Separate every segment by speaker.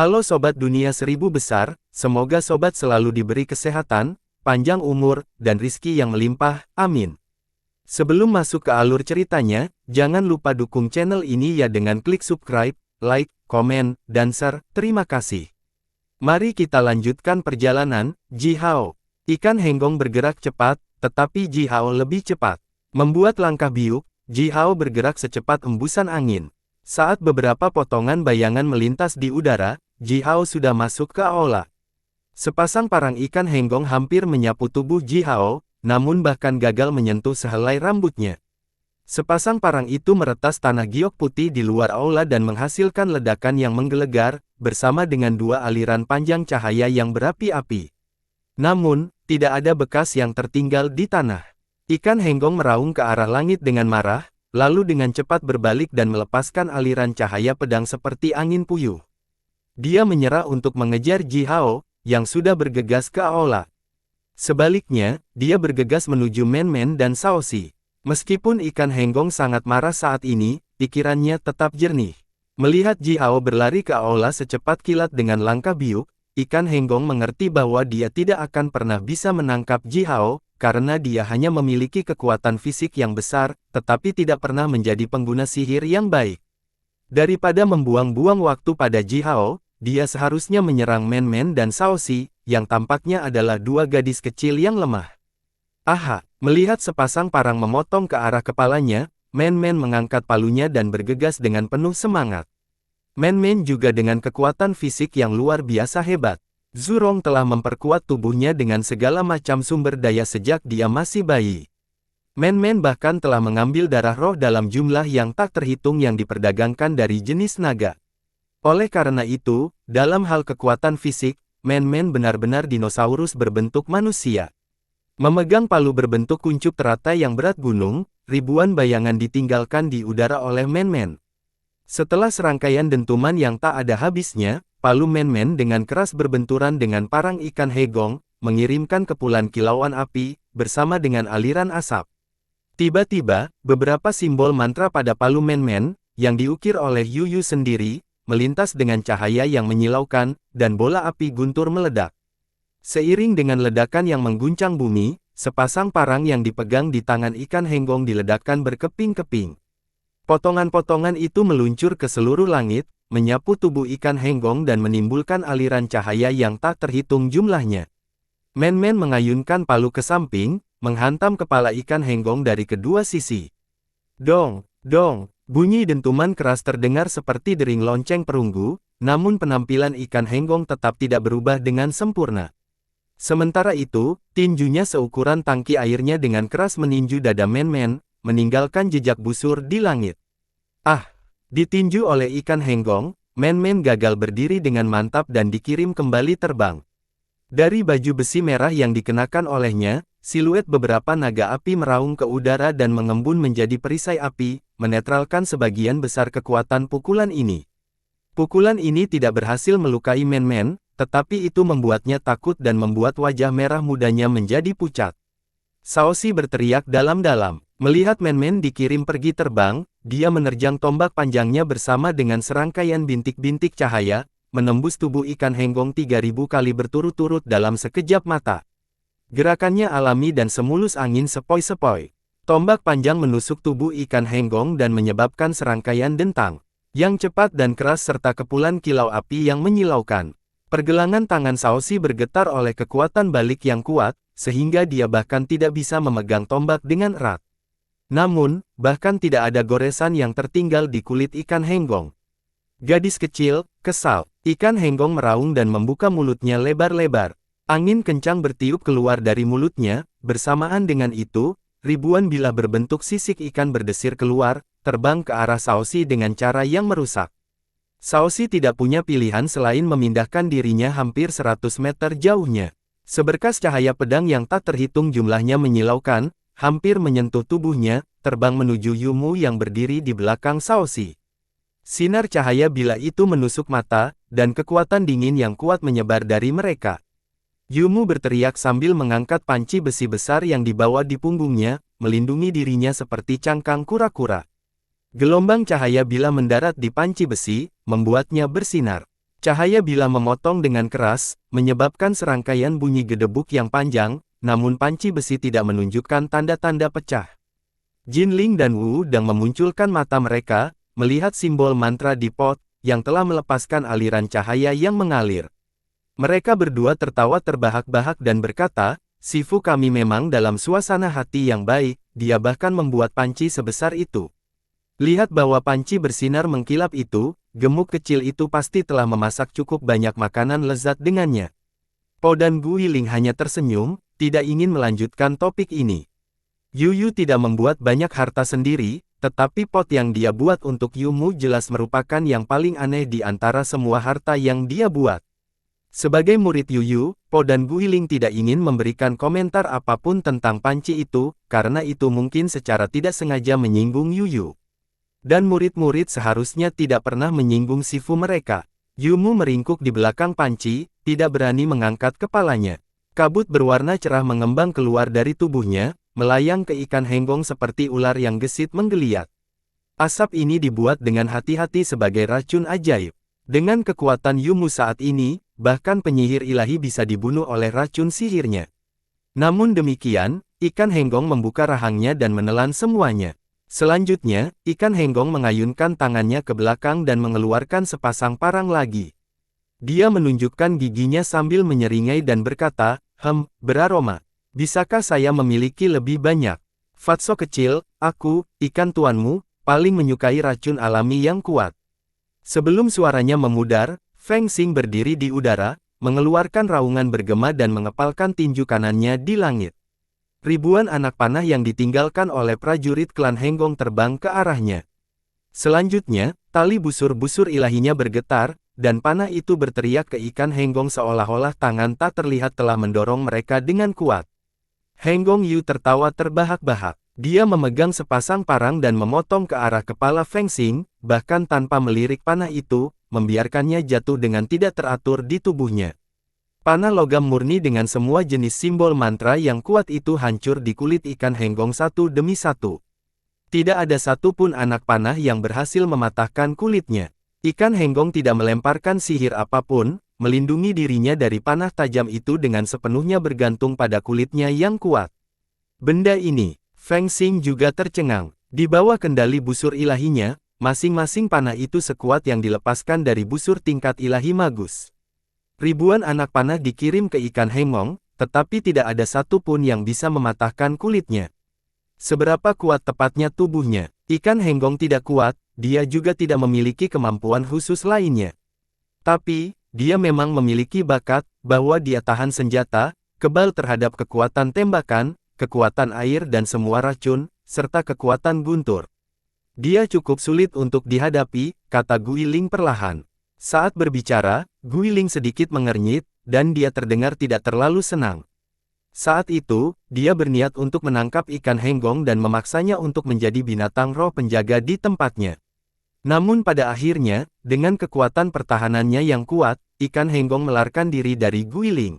Speaker 1: Halo Sobat Dunia Seribu Besar, semoga Sobat selalu diberi kesehatan, panjang umur, dan rizki yang melimpah, amin. Sebelum masuk ke alur ceritanya, jangan lupa dukung channel ini ya dengan klik subscribe, like, komen, dan share, terima kasih. Mari kita lanjutkan perjalanan. Ji Hao. Ikan Henggong bergerak cepat, tetapi Ji Hao lebih cepat. Membuat langkah biuk, Ji Hao bergerak secepat embusan angin. Saat beberapa potongan bayangan melintas di udara, Ji Hao sudah masuk ke aula. Sepasang parang ikan henggong hampir menyapu tubuh Ji Hao, namun bahkan gagal menyentuh sehelai rambutnya. Sepasang parang itu meretas tanah giok putih di luar aula dan menghasilkan ledakan yang menggelegar, bersama dengan dua aliran panjang cahaya yang berapi-api. Namun, tidak ada bekas yang tertinggal di tanah. Ikan henggong meraung ke arah langit dengan marah, lalu dengan cepat berbalik dan melepaskan aliran cahaya pedang seperti angin puyuh. Dia menyerah untuk mengejar Ji Hao, yang sudah bergegas ke aula. Sebaliknya, dia bergegas menuju Men Men dan Shaoxi. Meskipun ikan henggong sangat marah saat ini, pikirannya tetap jernih. Melihat Ji Hao berlari ke aula secepat kilat dengan langkah biuk, ikan henggong mengerti bahwa dia tidak akan pernah bisa menangkap Ji Hao, karena dia hanya memiliki kekuatan fisik yang besar, tetapi tidak pernah menjadi pengguna sihir yang baik. Daripada membuang-buang waktu pada Ji Hao, dia seharusnya menyerang Men Men dan Shaoxi, yang tampaknya adalah dua gadis kecil yang lemah. Aha, melihat sepasang parang memotong ke arah kepalanya, Men Men mengangkat palunya dan bergegas dengan penuh semangat. Men Men juga dengan kekuatan fisik yang luar biasa hebat. Zurong telah memperkuat tubuhnya dengan segala macam sumber daya sejak dia masih bayi. Men Men bahkan telah mengambil darah roh dalam jumlah yang tak terhitung yang diperdagangkan dari jenis naga. Oleh karena itu, dalam hal kekuatan fisik, Men Men benar-benar dinosaurus berbentuk manusia. Memegang palu berbentuk kuncup teratai yang berat gunung, ribuan bayangan ditinggalkan di udara oleh Men Men. Setelah serangkaian dentuman yang tak ada habisnya, palu Men Men dengan keras berbenturan dengan parang ikan henggong, mengirimkan kepulan kilauan api, bersama dengan aliran asap. Tiba-tiba, beberapa simbol mantra pada palu Men Men, yang diukir oleh Yu Yu sendiri, melintas dengan cahaya yang menyilaukan, dan bola api guntur meledak. Seiring dengan ledakan yang mengguncang bumi, sepasang parang yang dipegang di tangan ikan henggong diledakkan berkeping-keping. Potongan-potongan itu meluncur ke seluruh langit, menyapu tubuh ikan henggong dan menimbulkan aliran cahaya yang tak terhitung jumlahnya. Men Men mengayunkan palu ke samping, menghantam kepala ikan henggong dari kedua sisi. Dong, dong, bunyi dentuman keras terdengar seperti dering lonceng perunggu, namun penampilan ikan henggong tetap tidak berubah dengan sempurna. Sementara itu, tinjunya seukuran tangki airnya dengan keras meninju dada Men Men, meninggalkan jejak busur di langit. Ah! Ditinju oleh ikan henggong, Men Men gagal berdiri dengan mantap dan dikirim kembali terbang. Dari baju besi merah yang dikenakan olehnya, siluet beberapa naga api meraung ke udara dan mengembun menjadi perisai api, menetralkan sebagian besar kekuatan pukulan ini. Pukulan ini tidak berhasil melukai Men Men, tetapi itu membuatnya takut dan membuat wajah merah mudanya menjadi pucat. Shaoxi berteriak dalam-dalam. Melihat Men Men dikirim pergi terbang, dia menerjang tombak panjangnya bersama dengan serangkaian bintik-bintik cahaya, menembus tubuh ikan henggong 3000 kali berturut-turut dalam sekejap mata. Gerakannya alami dan semulus angin sepoi-sepoi. Tombak panjang menusuk tubuh ikan henggong dan menyebabkan serangkaian dentang yang cepat dan keras serta kepulan kilau api yang menyilaukan. Pergelangan tangan Shaoxi bergetar oleh kekuatan balik yang kuat, sehingga dia bahkan tidak bisa memegang tombak dengan erat. Namun, bahkan tidak ada goresan yang tertinggal di kulit ikan henggong. Gadis kecil, kesal. Ikan henggong meraung dan membuka mulutnya lebar-lebar. Angin kencang bertiup keluar dari mulutnya, bersamaan dengan itu, ribuan bilah berbentuk sisik ikan berdesir keluar, terbang ke arah Shaoxi dengan cara yang merusak. Shaoxi tidak punya pilihan selain memindahkan dirinya hampir 100 meter jauhnya. Seberkas cahaya pedang yang tak terhitung jumlahnya menyilaukan, hampir menyentuh tubuhnya, terbang menuju Yumu yang berdiri di belakang Shaoxi. Sinar cahaya bila itu menusuk mata, dan kekuatan dingin yang kuat menyebar dari mereka. Yumu berteriak sambil mengangkat panci besi besar yang dibawa di punggungnya, melindungi dirinya seperti cangkang kura-kura. Gelombang cahaya bila mendarat di panci besi, membuatnya bersinar. Cahaya bila memotong dengan keras, menyebabkan serangkaian bunyi gedebuk yang panjang, namun panci besi tidak menunjukkan tanda-tanda pecah. Jinling dan Wu Dang memunculkan mata mereka, melihat simbol mantra di pot, yang telah melepaskan aliran cahaya yang mengalir. Mereka berdua tertawa terbahak-bahak dan berkata, "Sifu kami memang dalam suasana hati yang baik, dia bahkan membuat panci sebesar itu. Lihat bahwa panci bersinar mengkilap itu, gemuk kecil itu pasti telah memasak cukup banyak makanan lezat dengannya." Po dan Guiling hanya tersenyum, tidak ingin melanjutkan topik ini. Yu tidak membuat banyak harta sendiri, tetapi pot yang dia buat untuk Yumu jelas merupakan yang paling aneh di antara semua harta yang dia buat. Sebagai murid Yu, Po dan Guiling tidak ingin memberikan komentar apapun tentang panci itu, karena itu mungkin secara tidak sengaja menyinggung Yu. Dan murid-murid seharusnya tidak pernah menyinggung sifu mereka. Yumu meringkuk di belakang panci, tidak berani mengangkat kepalanya. Kabut berwarna cerah mengembang keluar dari tubuhnya, melayang ke ikan henggong seperti ular yang gesit menggeliat. Asap ini dibuat dengan hati-hati sebagai racun ajaib. Dengan kekuatan Yumu saat ini, bahkan penyihir ilahi bisa dibunuh oleh racun sihirnya. Namun demikian, ikan henggong membuka rahangnya dan menelan semuanya. Selanjutnya, ikan henggong mengayunkan tangannya ke belakang dan mengeluarkan sepasang parang lagi. Dia menunjukkan giginya sambil menyeringai dan berkata, beraroma. Bisakah saya memiliki lebih banyak? Fatso kecil, aku, ikan tuanmu, paling menyukai racun alami yang kuat. Sebelum suaranya memudar, Feng Xing berdiri di udara, mengeluarkan raungan bergema dan mengepalkan tinju kanannya di langit. Ribuan anak panah yang ditinggalkan oleh prajurit klan Henggong terbang ke arahnya. Selanjutnya, tali busur-busur ilahinya bergetar, dan panah itu berteriak ke ikan Henggong seolah-olah tangan tak terlihat telah mendorong mereka dengan kuat. Henggong Yu tertawa terbahak-bahak. Dia memegang sepasang parang dan memotong ke arah kepala Feng Xing, bahkan tanpa melirik panah itu, membiarkannya jatuh dengan tidak teratur di tubuhnya. Panah logam murni dengan semua jenis simbol mantra yang kuat itu hancur di kulit ikan henggong satu demi satu. Tidak ada satupun anak panah yang berhasil mematahkan kulitnya. Ikan henggong tidak melemparkan sihir apapun, melindungi dirinya dari panah tajam itu dengan sepenuhnya bergantung pada kulitnya yang kuat. Benda ini, Feng Xing juga tercengang. Di bawah kendali busur ilahinya, masing-masing panah itu sekuat yang dilepaskan dari busur tingkat ilahi magus. Ribuan anak panah dikirim ke ikan henggong, tetapi tidak ada satu pun yang bisa mematahkan kulitnya. Seberapa kuat tepatnya tubuhnya, ikan henggong tidak kuat, dia juga tidak memiliki kemampuan khusus lainnya. Tapi, dia memang memiliki bakat, bahwa dia tahan senjata, kebal terhadap kekuatan tembakan, kekuatan air dan semua racun, serta kekuatan guntur. Dia cukup sulit untuk dihadapi, kata Guiling perlahan. Saat berbicara, Guiling sedikit mengernyit, dan dia terdengar tidak terlalu senang. Saat itu, dia berniat untuk menangkap ikan henggong dan memaksanya untuk menjadi binatang roh penjaga di tempatnya. Namun pada akhirnya, dengan kekuatan pertahanannya yang kuat, ikan henggong melarikan diri dari Guiling.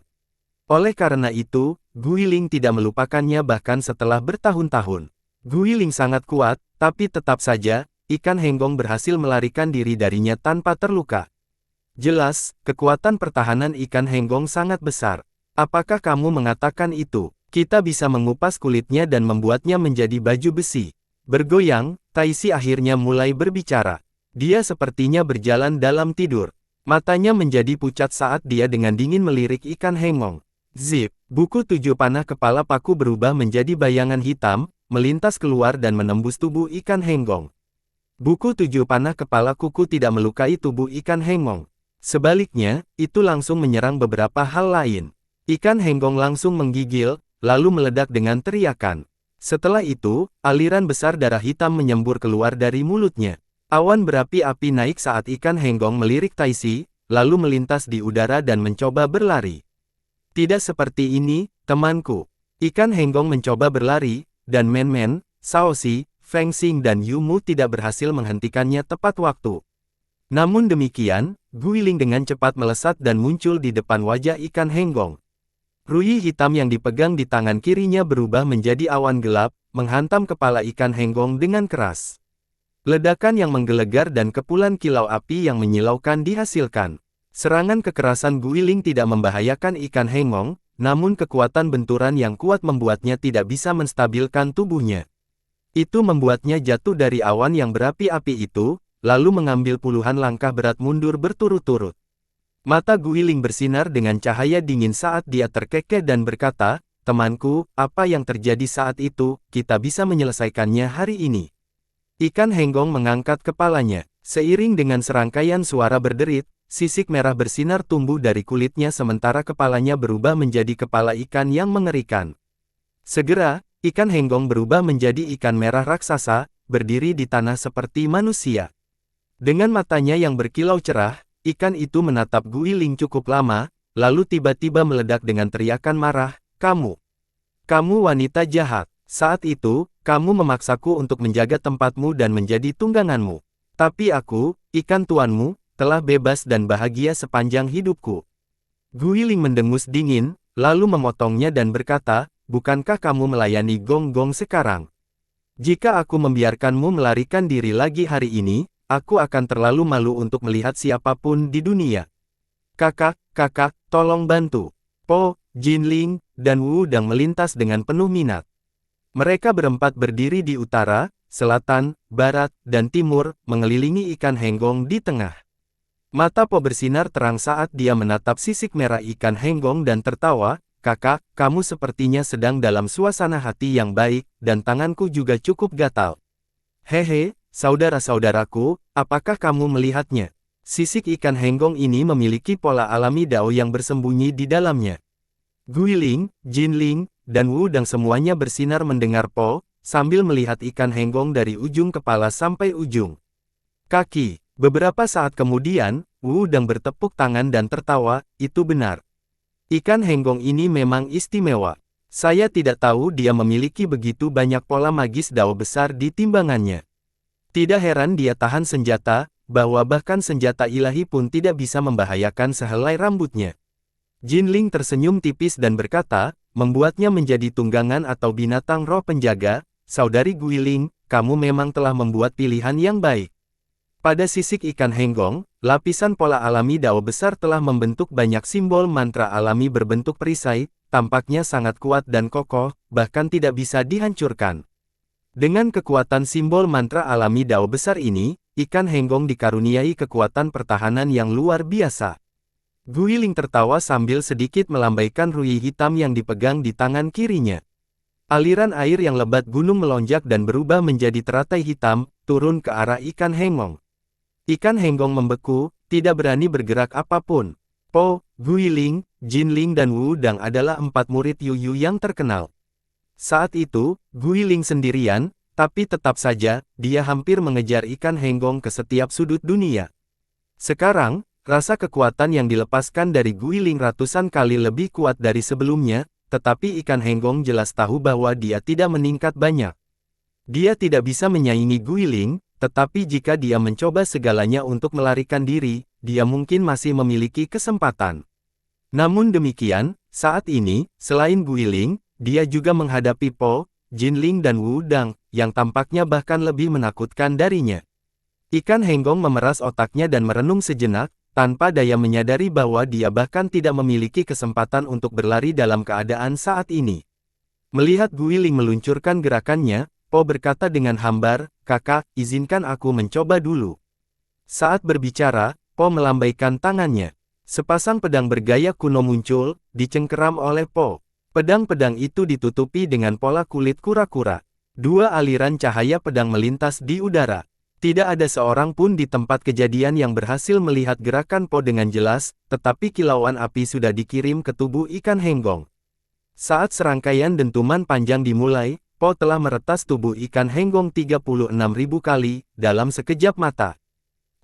Speaker 1: Oleh karena itu, Guiling tidak melupakannya bahkan setelah bertahun-tahun. Guiling sangat kuat, tapi tetap saja, ikan henggong berhasil melarikan diri darinya tanpa terluka. Jelas, kekuatan pertahanan ikan henggong sangat besar. Apakah kamu mengatakan itu? Kita bisa mengupas kulitnya dan membuatnya menjadi baju besi. Bergoyang, Taisi akhirnya mulai berbicara. Dia sepertinya berjalan dalam tidur. Matanya menjadi pucat saat dia dengan dingin melirik ikan henggong. Zip, buku 7 panah kepala paku berubah menjadi bayangan hitam, melintas keluar dan menembus tubuh ikan henggong. Buku 7 panah kepala kuku tidak melukai tubuh ikan henggong. Sebaliknya, itu langsung menyerang beberapa hal lain. Ikan henggong langsung menggigil, lalu meledak dengan teriakan. Setelah itu, aliran besar darah hitam menyembur keluar dari mulutnya. Awan berapi-api naik saat ikan henggong melirik Taisi, lalu melintas di udara dan mencoba berlari. Tidak seperti ini, temanku. Ikan henggong mencoba berlari, dan Men, Shaoxi, Feng Xing dan Yumu tidak berhasil menghentikannya tepat waktu. Namun demikian, Guiling dengan cepat melesat dan muncul di depan wajah ikan henggong. Ruyi hitam yang dipegang di tangan kirinya berubah menjadi awan gelap, menghantam kepala ikan henggong dengan keras. Ledakan yang menggelegar dan kepulan kilau api yang menyilaukan dihasilkan. Serangan kekerasan Guiling tidak membahayakan ikan Hengong, namun kekuatan benturan yang kuat membuatnya tidak bisa menstabilkan tubuhnya. Itu membuatnya jatuh dari awan yang berapi-api itu, lalu mengambil puluhan langkah berat mundur berturut-turut. Mata Guiling bersinar dengan cahaya dingin saat dia terkekeh dan berkata, "Temanku, apa yang terjadi saat itu, kita bisa menyelesaikannya hari ini." Ikan Henggong mengangkat kepalanya. Seiring dengan serangkaian suara berderit, sisik merah bersinar tumbuh dari kulitnya sementara kepalanya berubah menjadi kepala ikan yang mengerikan. Segera, ikan Henggong berubah menjadi ikan merah raksasa, berdiri di tanah seperti manusia. Dengan matanya yang berkilau cerah, ikan itu menatap Guiling cukup lama, lalu tiba-tiba meledak dengan teriakan marah, Kamu wanita jahat. Saat itu, kamu memaksaku untuk menjaga tempatmu dan menjadi tungganganmu. Tapi aku, ikan tuanmu, telah bebas dan bahagia sepanjang hidupku." Guiling mendengus dingin, lalu memotongnya dan berkata, "Bukankah kamu melayani Gong-Gong sekarang? Jika aku membiarkanmu melarikan diri lagi hari ini, aku akan terlalu malu untuk melihat siapapun di dunia. Kakak, tolong bantu." Po, Jinling, dan Wu Dang melintas dengan penuh minat. Mereka berempat berdiri di utara, selatan, barat, dan timur, mengelilingi ikan Henggong di tengah. Mata Po bersinar terang saat dia menatap sisik merah ikan Henggong dan tertawa, "Kakak, kamu sepertinya sedang dalam suasana hati yang baik, dan tanganku juga cukup gatal. Hehe, saudara-saudaraku, apakah kamu melihatnya? Sisik ikan Henggong ini memiliki pola alami Dao yang bersembunyi di dalamnya." Guiling, Jinling, dan Wu Dang semuanya bersinar mendengar Po, sambil melihat ikan Henggong dari ujung kepala sampai ujung kaki. Beberapa saat kemudian, Wu Dang bertepuk tangan dan tertawa, "Itu benar. Ikan Henggong ini memang istimewa. Saya tidak tahu dia memiliki begitu banyak pola magis Dao besar di timbangannya. Tidak heran dia tahan senjata, bahwa bahkan senjata ilahi pun tidak bisa membahayakan sehelai rambutnya." Jinling tersenyum tipis dan berkata, "Membuatnya menjadi tunggangan atau binatang roh penjaga, Saudari Guiling, kamu memang telah membuat pilihan yang baik." Pada sisik ikan Henggong, lapisan pola alami Dao besar telah membentuk banyak simbol mantra alami berbentuk perisai, tampaknya sangat kuat dan kokoh, bahkan tidak bisa dihancurkan. Dengan kekuatan simbol mantra alami Dao besar ini, ikan Henggong dikaruniai kekuatan pertahanan yang luar biasa. Guiling tertawa sambil sedikit melambaikan rui hitam yang dipegang di tangan kirinya. Aliran air yang lebat gunung melonjak dan berubah menjadi teratai hitam, turun ke arah ikan Henggong. Ikan Henggong membeku, tidak berani bergerak apapun. Po, Guiling, Jinling dan Wu Dang adalah 4 murid Yu yang terkenal. Saat itu, Guiling sendirian, tapi tetap saja, dia hampir mengejar ikan Henggong ke setiap sudut dunia. Sekarang, rasa kekuatan yang dilepaskan dari Guiling ratusan kali lebih kuat dari sebelumnya, tetapi ikan Henggong jelas tahu bahwa dia tidak meningkat banyak. Dia tidak bisa menyaingi Guiling, tetapi jika dia mencoba segalanya untuk melarikan diri, dia mungkin masih memiliki kesempatan. Namun demikian, saat ini, selain Guiling, dia juga menghadapi Po, Jinling dan Wu Dang, yang tampaknya bahkan lebih menakutkan darinya. Ikan Henggong memeras otaknya dan merenung sejenak, tanpa daya menyadari bahwa dia bahkan tidak memiliki kesempatan untuk berlari dalam keadaan saat ini. Melihat Guiling meluncurkan gerakannya, Po berkata dengan hambar, "Kakak, izinkan aku mencoba dulu." Saat berbicara, Po melambaikan tangannya. Sepasang pedang bergaya kuno muncul, dicengkeram oleh Po. Pedang-pedang itu ditutupi dengan pola kulit kura-kura. Dua aliran cahaya pedang melintas di udara. Tidak ada seorang pun di tempat kejadian yang berhasil melihat gerakan Po dengan jelas, tetapi kilauan api sudah dikirim ke tubuh ikan Henggong. Saat serangkaian dentuman panjang dimulai, Po telah meretas tubuh ikan Henggong 36.000 kali, dalam sekejap mata.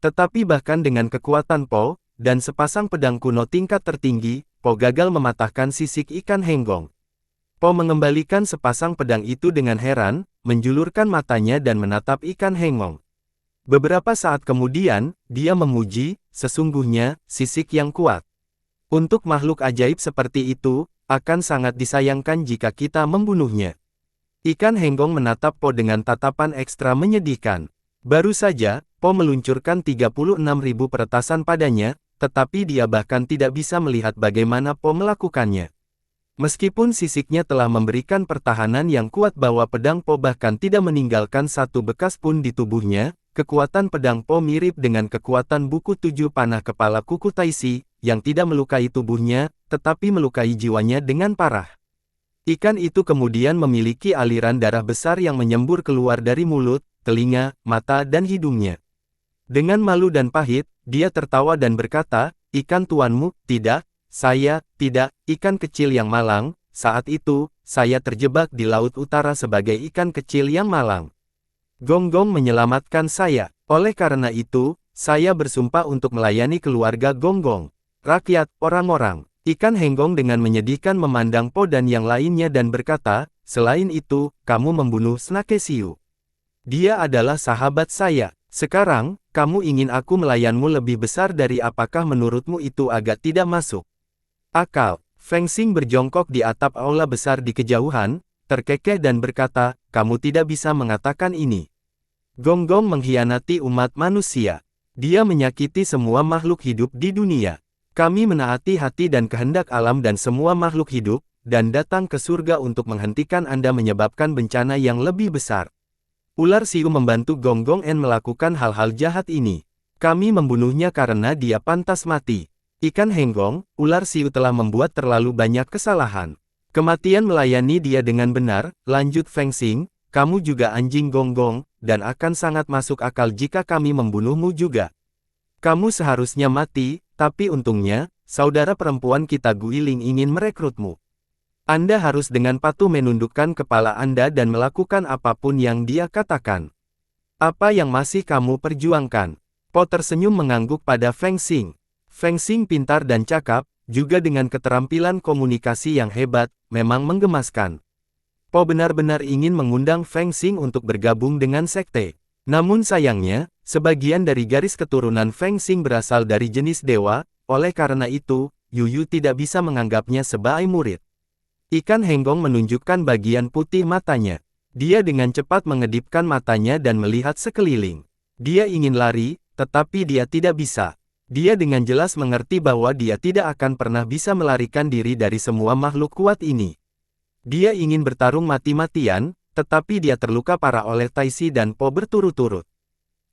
Speaker 1: Tetapi bahkan dengan kekuatan Po, dan sepasang pedang kuno tingkat tertinggi, Po gagal mematahkan sisik ikan Henggong. Po mengembalikan sepasang pedang itu dengan heran, menjulurkan matanya dan menatap ikan Henggong. Beberapa saat kemudian, dia memuji, "Sesungguhnya, sisik yang kuat. Untuk makhluk ajaib seperti itu, akan sangat disayangkan jika kita membunuhnya." Ikan Henggong menatap Po dengan tatapan ekstra menyedihkan. Baru saja, Po meluncurkan 36.000 peretasan padanya, tetapi dia bahkan tidak bisa melihat bagaimana Po melakukannya. Meskipun sisiknya telah memberikan pertahanan yang kuat bahwa pedang Po bahkan tidak meninggalkan satu bekas pun di tubuhnya, kekuatan pedang Po mirip dengan kekuatan buku 7 panah kepala kuku Taisi, yang tidak melukai tubuhnya, tetapi melukai jiwanya dengan parah. Ikan itu kemudian memiliki aliran darah besar yang menyembur keluar dari mulut, telinga, mata dan hidungnya. Dengan malu dan pahit, dia tertawa dan berkata, "Ikan tuanmu, tidak, saya, tidak, ikan kecil yang malang." Saat itu, saya terjebak di laut utara sebagai ikan kecil yang malang. Gonggong menyelamatkan saya. Oleh karena itu, saya bersumpah untuk melayani keluarga Gonggong. Rakyat, orang-orang. Ikan Henggong dengan menyedihkan memandang Po dan yang lainnya dan berkata, "Selain itu, kamu membunuh Snake Siu. Dia adalah sahabat saya. Sekarang, kamu ingin aku melayanmu lebih besar dari apakah menurutmu itu agak tidak masuk akal?" Feng Xing berjongkok di atap aula besar di kejauhan, terkekeh dan berkata, "Kamu tidak bisa mengatakan ini. Gonggong mengkhianati umat manusia. Dia menyakiti semua makhluk hidup di dunia. Kami menaati hati dan kehendak alam dan semua makhluk hidup, dan datang ke surga untuk menghentikan Anda menyebabkan bencana yang lebih besar. Ular Siu membantu Gonggong En melakukan hal-hal jahat ini. Kami membunuhnya karena dia pantas mati. Ikan Henggong, ular Siu telah membuat terlalu banyak kesalahan. Kematian melayani dia dengan benar," lanjut Feng Xing, "kamu juga anjing Gonggong, dan akan sangat masuk akal jika kami membunuhmu juga. Kamu seharusnya mati, tapi untungnya, saudara perempuan kita Guiling ingin merekrutmu. Anda harus dengan patuh menundukkan kepala Anda dan melakukan apapun yang dia katakan. Apa yang masih kamu perjuangkan?" Po tersenyum mengangguk pada Feng Xing. Feng Xing pintar dan cakap, juga dengan keterampilan komunikasi yang hebat, memang menggemaskan. Po benar-benar ingin mengundang Feng Xing untuk bergabung dengan sekte. Namun sayangnya, sebagian dari garis keturunan Feng Xing berasal dari jenis dewa, oleh karena itu, Yuyu tidak bisa menganggapnya sebagai murid. Ikan Henggong menunjukkan bagian putih matanya. Dia dengan cepat mengedipkan matanya dan melihat sekeliling. Dia ingin lari, tetapi dia tidak bisa. Dia dengan jelas mengerti bahwa dia tidak akan pernah bisa melarikan diri dari semua makhluk kuat ini. Dia ingin bertarung mati-matian, tetapi dia terluka parah oleh Taisi dan Po berturut-turut.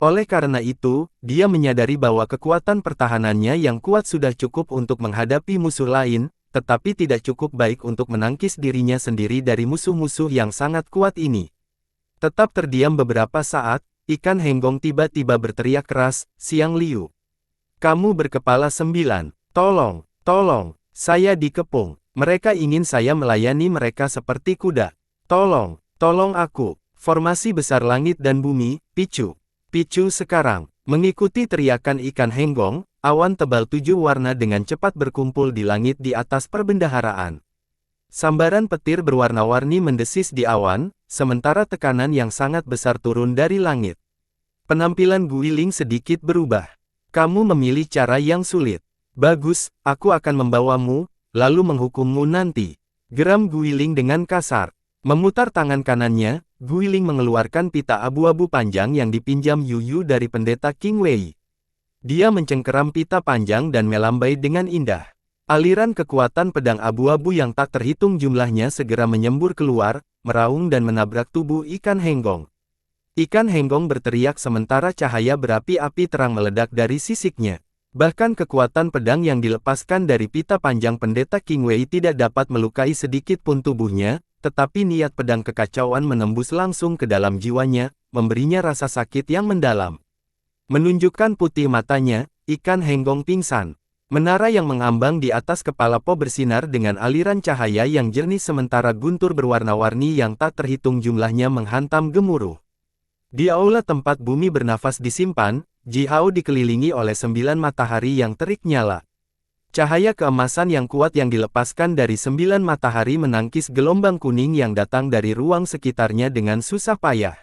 Speaker 1: Oleh karena itu, dia menyadari bahwa kekuatan pertahanannya yang kuat sudah cukup untuk menghadapi musuh lain, tetapi tidak cukup baik untuk menangkis dirinya sendiri dari musuh-musuh yang sangat kuat ini. Tetap terdiam beberapa saat, Ikan Henggong tiba-tiba berteriak keras, "Siang Liu. Kamu berkepala 9. Tolong, tolong, saya dikepung. Mereka ingin saya melayani mereka seperti kuda. Tolong, tolong aku." Formasi besar langit dan bumi, picu. Picu sekarang. Mengikuti teriakan Ikan Henggong, awan tebal 7 warna dengan cepat berkumpul di langit di atas perbendaharaan. Sambaran petir berwarna-warni mendesis di awan, sementara tekanan yang sangat besar turun dari langit. Penampilan Guiling sedikit berubah. "Kamu memilih cara yang sulit. Bagus, aku akan membawamu, lalu menghukummu nanti." Geram Guiling dengan kasar. Memutar tangan kanannya, Guiling mengeluarkan pita abu-abu panjang yang dipinjam Yuyu dari pendeta King Wei. Dia mencengkeram pita panjang dan melambai dengan indah. Aliran kekuatan pedang abu-abu yang tak terhitung jumlahnya segera menyembur keluar, meraung dan menabrak tubuh Ikan Henggong. Ikan Henggong berteriak sementara cahaya berapi-api terang meledak dari sisiknya. Bahkan kekuatan pedang yang dilepaskan dari pita panjang pendeta King Wei tidak dapat melukai sedikit pun tubuhnya, tetapi niat pedang kekacauan menembus langsung ke dalam jiwanya, memberinya rasa sakit yang mendalam. Menunjukkan putih matanya, Ikan Henggong pingsan. Menara yang mengambang di atas kepala Po bersinar dengan aliran cahaya yang jernih sementara guntur berwarna-warni yang tak terhitung jumlahnya menghantam gemuruh. Di aula tempat bumi bernafas disimpan, Ji Hao dikelilingi oleh 9 matahari yang terik nyala. Cahaya keemasan yang kuat yang dilepaskan dari 9 matahari menangkis gelombang kuning yang datang dari ruang sekitarnya dengan susah payah.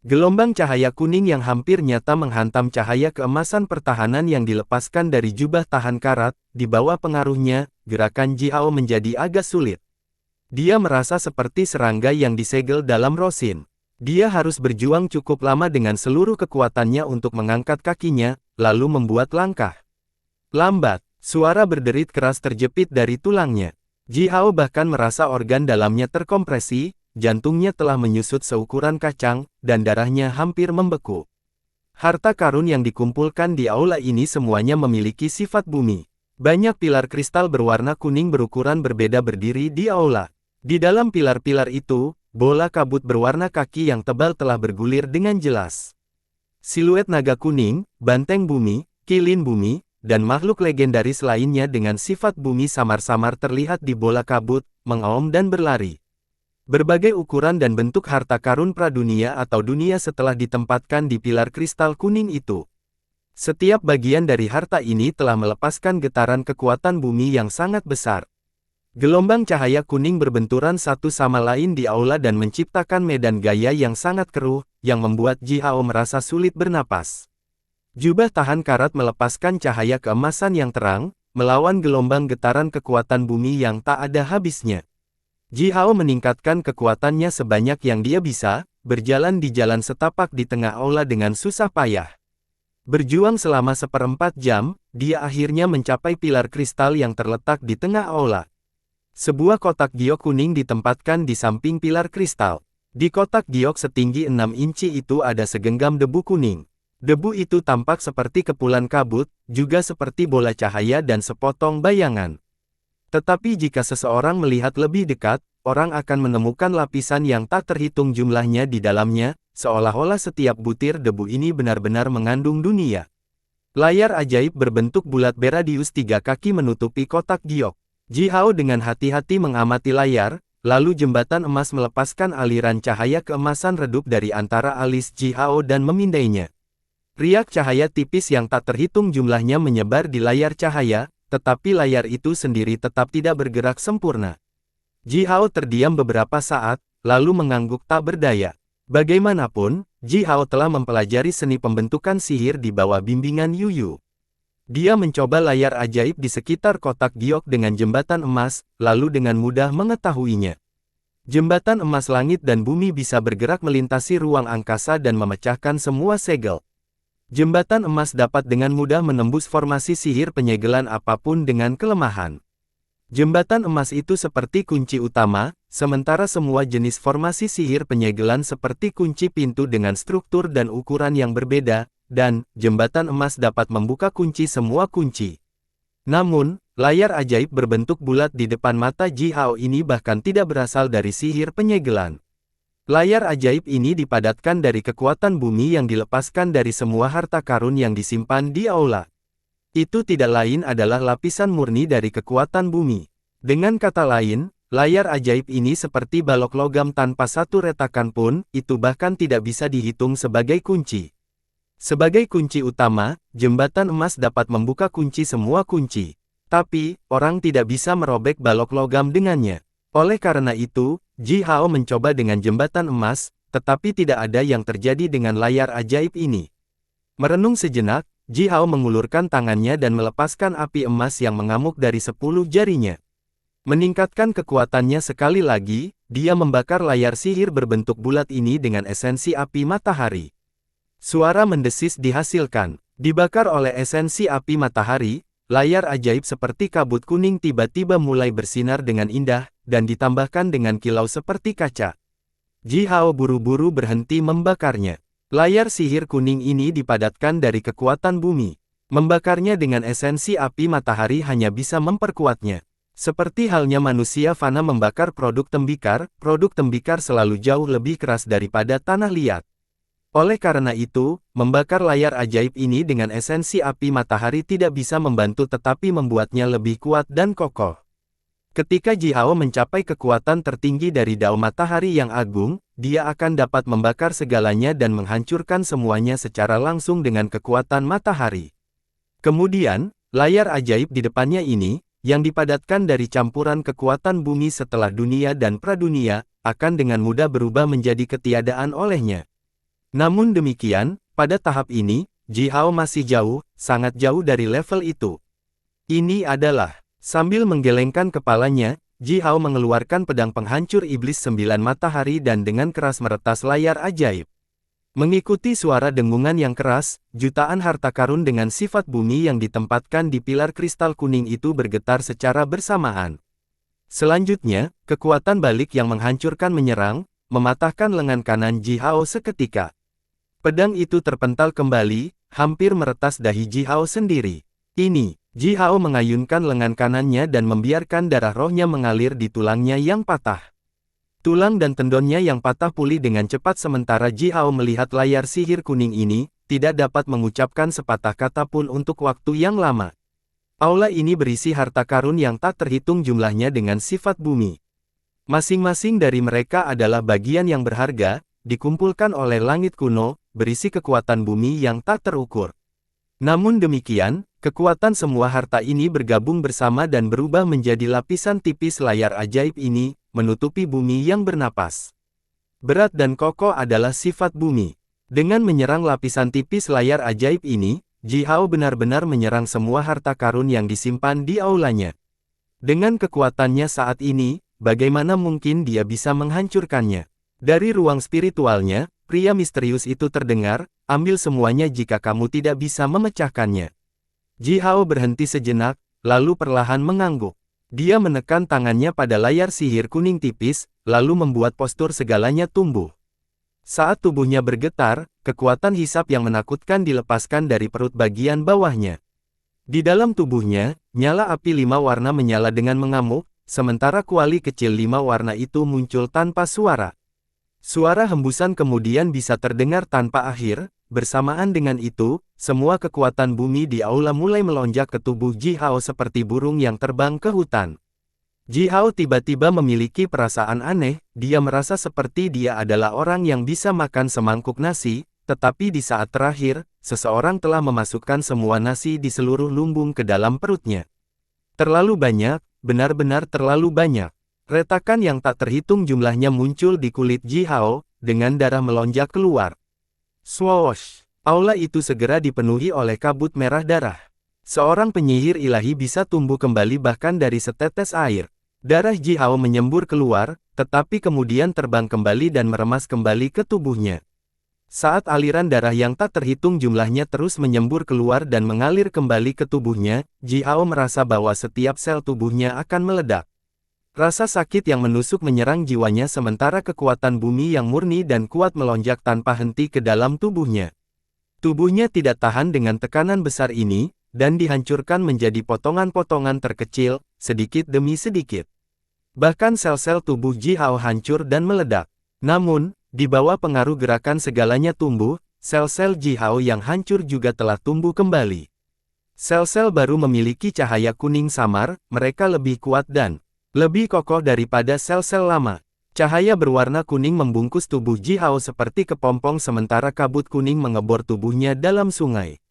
Speaker 1: Gelombang cahaya kuning yang hampir nyata menghantam cahaya keemasan pertahanan yang dilepaskan dari jubah tahan karat, di bawah pengaruhnya, gerakan Ji Hao menjadi agak sulit. Dia merasa seperti serangga yang disegel dalam rosin. Dia harus berjuang cukup lama dengan seluruh kekuatannya untuk mengangkat kakinya, lalu membuat langkah. Lambat, suara berderit keras terjepit dari tulangnya. Ji Hao bahkan merasa organ dalamnya terkompresi, jantungnya telah menyusut seukuran kacang, dan darahnya hampir membeku. Harta karun yang dikumpulkan di aula ini semuanya memiliki sifat bumi. Banyak pilar kristal berwarna kuning berukuran berbeda berdiri di aula. Di dalam pilar-pilar itu, bola kabut berwarna kaki yang tebal telah bergulir dengan jelas. Siluet naga kuning, banteng bumi, kilin bumi, dan makhluk legendaris lainnya dengan sifat bumi samar-samar terlihat di bola kabut, mengaum dan berlari. Berbagai ukuran dan bentuk harta karun pradunia atau dunia setelah ditempatkan di pilar kristal kuning itu. Setiap bagian dari harta ini telah melepaskan getaran kekuatan bumi yang sangat besar. Gelombang cahaya kuning berbenturan satu sama lain di aula dan menciptakan medan gaya yang sangat keruh, yang membuat Ji Hao merasa sulit bernapas. Jubah tahan karat melepaskan cahaya keemasan yang terang, melawan gelombang getaran kekuatan bumi yang tak ada habisnya. Ji Hao meningkatkan kekuatannya sebanyak yang dia bisa, berjalan di jalan setapak di tengah aula dengan susah payah. Berjuang selama 1/4 jam, dia akhirnya mencapai pilar kristal yang terletak di tengah aula. Sebuah kotak giok kuning ditempatkan di samping pilar kristal. Di kotak giok setinggi 6 inci itu ada segenggam debu kuning. Debu itu tampak seperti kepulan kabut, juga seperti bola cahaya dan sepotong bayangan. Tetapi jika seseorang melihat lebih dekat, orang akan menemukan lapisan yang tak terhitung jumlahnya di dalamnya, seolah-olah setiap butir debu ini benar-benar mengandung dunia. Layar ajaib berbentuk bulat beradius 3 kaki menutupi kotak giok. Ji Hao dengan hati-hati mengamati layar, lalu jembatan emas melepaskan aliran cahaya keemasan redup dari antara alis Ji Hao dan memindainya. Riak cahaya tipis yang tak terhitung jumlahnya menyebar di layar cahaya, tetapi layar itu sendiri tetap tidak bergerak sempurna. Ji Hao terdiam beberapa saat, lalu mengangguk tak berdaya. Bagaimanapun, Ji Hao telah mempelajari seni pembentukan sihir di bawah bimbingan Yu Yu. Dia mencoba layar ajaib di sekitar kotak giok dengan jembatan emas, lalu dengan mudah mengetahuinya. Jembatan emas langit dan bumi bisa bergerak melintasi ruang angkasa dan memecahkan semua segel. Jembatan emas dapat dengan mudah menembus formasi sihir penyegelan apapun dengan kelemahan. Jembatan emas itu seperti kunci utama, sementara semua jenis formasi sihir penyegelan seperti kunci pintu dengan struktur dan ukuran yang berbeda, dan jembatan emas dapat membuka kunci semua kunci. Namun, layar ajaib berbentuk bulat di depan mata Ji Hao ini bahkan tidak berasal dari sihir penyegelan. Layar ajaib ini dipadatkan dari kekuatan bumi yang dilepaskan dari semua harta karun yang disimpan di aula. Itu tidak lain adalah lapisan murni dari kekuatan bumi. Dengan kata lain, layar ajaib ini seperti balok logam tanpa satu retakan pun, itu bahkan tidak bisa dihitung sebagai kunci. Sebagai kunci utama, jembatan emas dapat membuka kunci semua kunci. Tapi, orang tidak bisa merobek balok logam dengannya. Oleh karena itu, Ji Hao mencoba dengan jembatan emas, tetapi tidak ada yang terjadi dengan layar ajaib ini. Merenung sejenak, Ji Hao mengulurkan tangannya dan melepaskan api emas yang mengamuk dari 10 jarinya. Meningkatkan kekuatannya sekali lagi, dia membakar layar sihir berbentuk bulat ini dengan esensi api matahari. Suara mendesis dihasilkan. Dibakar oleh esensi api matahari, layar ajaib seperti kabut kuning tiba-tiba mulai bersinar dengan indah, dan ditambahkan dengan kilau seperti kaca. Ji Hao buru-buru berhenti membakarnya. Layar sihir kuning ini dipadatkan dari kekuatan bumi. Membakarnya dengan esensi api matahari hanya bisa memperkuatnya. Seperti halnya manusia fana membakar produk tembikar selalu jauh lebih keras daripada tanah liat. Oleh karena itu, membakar layar ajaib ini dengan esensi api matahari tidak bisa membantu tetapi membuatnya lebih kuat dan kokoh. Ketika Ji Hao mencapai kekuatan tertinggi dari dao matahari yang agung, dia akan dapat membakar segalanya dan menghancurkan semuanya secara langsung dengan kekuatan matahari. Kemudian, layar ajaib di depannya ini, yang dipadatkan dari campuran kekuatan bumi setelah dunia dan pradunia, akan dengan mudah berubah menjadi ketiadaan olehnya. Namun demikian, pada tahap ini, Ji Hao masih jauh, sangat jauh dari level itu. Ini adalah, sambil menggelengkan kepalanya, Ji Hao mengeluarkan pedang penghancur iblis 9 matahari dan dengan keras meretas layar ajaib. Mengikuti suara dengungan yang keras, jutaan harta karun dengan sifat bumi yang ditempatkan di pilar kristal kuning itu bergetar secara bersamaan. Selanjutnya, kekuatan balik yang menghancurkan menyerang, mematahkan lengan kanan Ji Hao seketika. Pedang itu terpental kembali, hampir meretas dahi Ji Hao sendiri. Ini, Ji Hao mengayunkan lengan kanannya dan membiarkan darah rohnya mengalir di tulangnya yang patah. Tulang dan tendonnya yang patah pulih dengan cepat sementara Ji Hao melihat layar sihir kuning ini, tidak dapat mengucapkan sepatah kata pun untuk waktu yang lama. Aula ini berisi harta karun yang tak terhitung jumlahnya dengan sifat bumi. Masing-masing dari mereka adalah bagian yang berharga, dikumpulkan oleh langit kuno, berisi kekuatan bumi yang tak terukur. Namun demikian, kekuatan semua harta ini bergabung bersama dan berubah menjadi lapisan tipis layar ajaib ini, menutupi bumi yang bernapas. Berat dan kokoh adalah sifat bumi. Dengan menyerang lapisan tipis layar ajaib ini, Ji Hao benar-benar menyerang semua harta karun yang disimpan di aulanya. Dengan kekuatannya saat ini, bagaimana mungkin dia bisa menghancurkannya? Dari ruang spiritualnya, pria misterius itu terdengar, ambil semuanya jika kamu tidak bisa memecahkannya. Ji Hao berhenti sejenak, lalu perlahan mengangguk. Dia menekan tangannya pada layar sihir kuning tipis, lalu membuat postur segalanya tumbuh. Saat tubuhnya bergetar, kekuatan hisap yang menakutkan dilepaskan dari perut bagian bawahnya. Di dalam tubuhnya, nyala api 5 warna menyala dengan mengamuk, sementara kuali kecil 5 warna itu muncul tanpa suara. Suara hembusan kemudian bisa terdengar tanpa akhir, bersamaan dengan itu, semua kekuatan bumi di aula mulai melonjak ke tubuh Ji Hao seperti burung yang terbang ke hutan. Ji Hao tiba-tiba memiliki perasaan aneh, dia merasa seperti dia adalah orang yang bisa makan semangkuk nasi, tetapi di saat terakhir, seseorang telah memasukkan semua nasi di seluruh lumbung ke dalam perutnya. Terlalu banyak, benar-benar terlalu banyak. Retakan yang tak terhitung jumlahnya muncul di kulit Ji Hao, dengan darah melonjak keluar. Swoosh! Aula itu segera dipenuhi oleh kabut merah darah. Seorang penyihir ilahi bisa tumbuh kembali bahkan dari setetes air. Darah Ji Hao menyembur keluar, tetapi kemudian terbang kembali dan meremas kembali ke tubuhnya. Saat aliran darah yang tak terhitung jumlahnya terus menyembur keluar dan mengalir kembali ke tubuhnya, Ji Hao merasa bahwa setiap sel tubuhnya akan meledak. Rasa sakit yang menusuk menyerang jiwanya sementara kekuatan bumi yang murni dan kuat melonjak tanpa henti ke dalam tubuhnya. Tubuhnya tidak tahan dengan tekanan besar ini, dan dihancurkan menjadi potongan-potongan terkecil, sedikit demi sedikit. Bahkan sel-sel tubuh Ji Hao hancur dan meledak. Namun, di bawah pengaruh gerakan segalanya tumbuh, sel-sel Ji Hao yang hancur juga telah tumbuh kembali. Sel-sel baru memiliki cahaya kuning samar, mereka lebih kuat dan lebih kokoh daripada sel-sel lama. Cahaya berwarna kuning membungkus tubuh Ji Hao seperti kepompong sementara kabut kuning mengebor tubuhnya dalam sungai.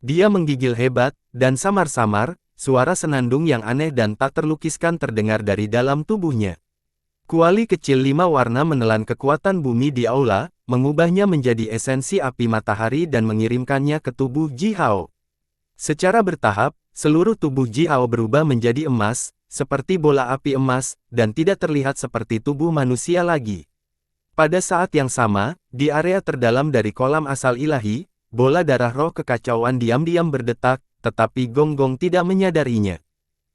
Speaker 1: Dia menggigil hebat, dan samar-samar, suara senandung yang aneh dan tak terlukiskan terdengar dari dalam tubuhnya. Kuali kecil 5 warna menelan kekuatan bumi di aula, mengubahnya menjadi esensi api matahari dan mengirimkannya ke tubuh Ji Hao. Secara bertahap, seluruh tubuh Ji Hao berubah menjadi emas, seperti bola api emas, dan tidak terlihat seperti tubuh manusia lagi. Pada saat yang sama, di area terdalam dari kolam asal ilahi, bola darah roh kekacauan diam-diam berdetak, tetapi Gonggong tidak menyadarinya.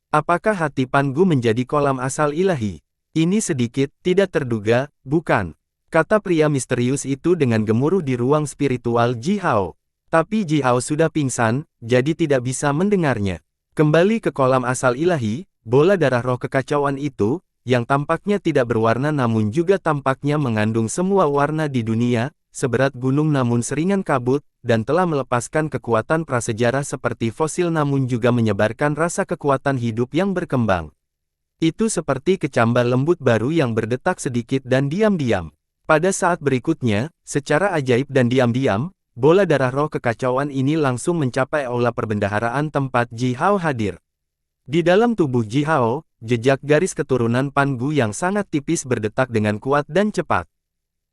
Speaker 1: Apakah hati Pan Gu menjadi kolam asal ilahi? Ini sedikit, tidak terduga, bukan? Kata pria misterius itu dengan gemuruh di ruang spiritual Ji Hao. Tapi Ji Hao sudah pingsan, jadi tidak bisa mendengarnya. Kembali ke kolam asal ilahi, bola darah roh kekacauan itu, yang tampaknya tidak berwarna namun juga tampaknya mengandung semua warna di dunia, seberat gunung namun seringan kabut, dan telah melepaskan kekuatan prasejarah seperti fosil namun juga menyebarkan rasa kekuatan hidup yang berkembang. Itu seperti kecambah lembut baru yang berdetak sedikit dan diam-diam. Pada saat berikutnya, secara ajaib dan diam-diam, bola darah roh kekacauan ini langsung mencapai aula perbendaharaan tempat Ji Hao hadir. Di dalam tubuh Ji Hao, jejak garis keturunan Pan Gu yang sangat tipis berdetak dengan kuat dan cepat.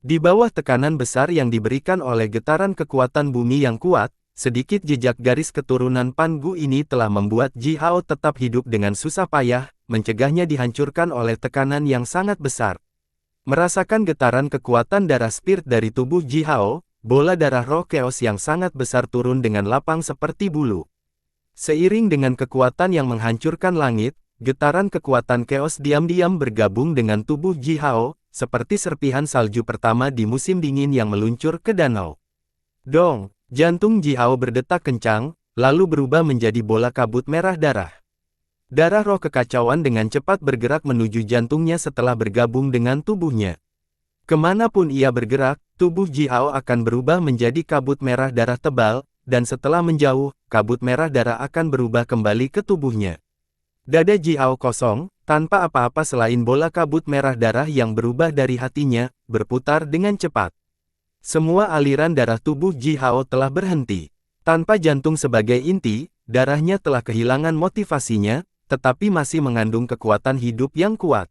Speaker 1: Di bawah tekanan besar yang diberikan oleh getaran kekuatan bumi yang kuat, sedikit jejak garis keturunan Pan Gu ini telah membuat Ji Hao tetap hidup dengan susah payah, mencegahnya dihancurkan oleh tekanan yang sangat besar. Merasakan getaran kekuatan darah spirit dari tubuh Ji Hao, bola darah roh Chaos yang sangat besar turun dengan lapang seperti bulu. Seiring dengan kekuatan yang menghancurkan langit, getaran kekuatan Chaos diam-diam bergabung dengan tubuh Ji Hao, seperti serpihan salju pertama di musim dingin yang meluncur ke danau. Dong! Jantung Ji Hao berdetak kencang, lalu berubah menjadi bola kabut merah darah. Darah roh kekacauan dengan cepat bergerak menuju jantungnya setelah bergabung dengan tubuhnya. Kemanapun ia bergerak, tubuh Ji Hao akan berubah menjadi kabut merah darah tebal, dan setelah menjauh, kabut merah darah akan berubah kembali ke tubuhnya. Dada Ji Hao kosong, tanpa apa-apa selain bola kabut merah darah yang berubah dari hatinya, berputar dengan cepat. Semua aliran darah tubuh Ji Hao telah berhenti. Tanpa jantung sebagai inti, darahnya telah kehilangan motivasinya, tetapi masih mengandung kekuatan hidup yang kuat.